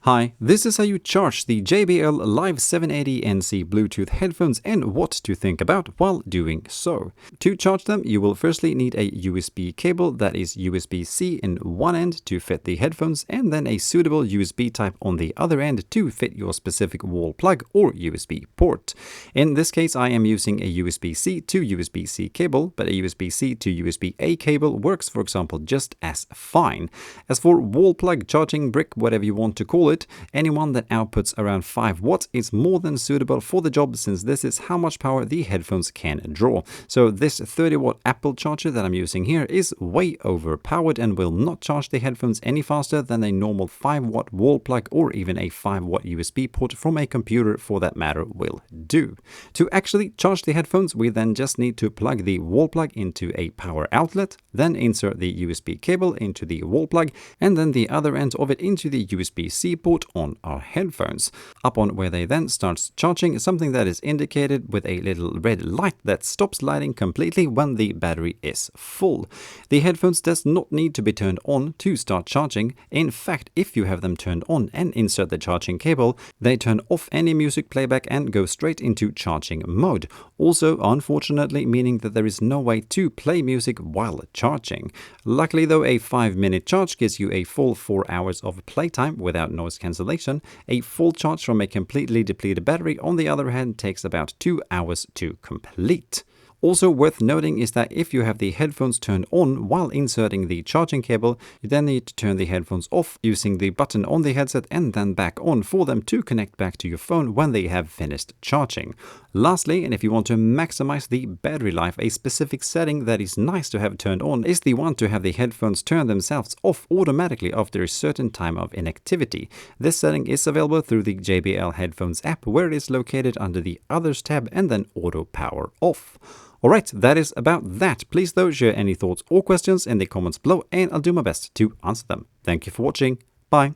Hi, this is how you charge the JBL Live 780NC Bluetooth headphones and what to think about while doing so. To charge them, you will firstly need a USB cable that is USB-C in one end to fit the headphones, and then a suitable USB type on the other end to fit your specific wall plug or USB port. In this case, I am using a USB-C to USB-C cable, but a USB-C to USB-A cable works, for example, just as fine. As for wall plug, charging brick, whatever you want to call it, anyone that outputs around 5 watts is more than suitable for the job, since this is how much power the headphones can draw. So this 30 watt Apple charger that I'm using here is way overpowered and will not charge the headphones any faster than a normal 5 watt wall plug or even a 5 watt USB port from a computer for that matter will do. To actually charge the headphones, we then just need to plug the wall plug into a power outlet, then insert the USB cable into the wall plug, and then the other end of it into the USB-C port on our headphones, up on where they then starts charging, something that is indicated with a little red light that stops lighting completely when the battery is full. The headphones does not need to be turned on to start charging. In fact, if you have them turned on and insert the charging cable, they turn off any music playback and go straight into charging mode. Also, unfortunately, meaning that there is no way to play music while charging. Luckily though, a 5-minute charge gives you a full 4 hours of playtime without noise cancellation. A full charge from a completely depleted battery, on the other hand, takes about 2 hours to complete. Also worth noting is that if you have the headphones turned on while inserting the charging cable, you then need to turn the headphones off using the button on the headset and then back on for them to connect back to your phone when they have finished charging. Lastly, and if you want to maximize the battery life, a specific setting that is nice to have turned on is the one to have the headphones turn themselves off automatically after a certain time of inactivity. This setting is available through the JBL headphones app, where it is located under the Others tab and then auto power off. Alright, that is about that. Please though share any thoughts or questions in the comments below and I'll do my best to answer them. Thank you for watching. Bye.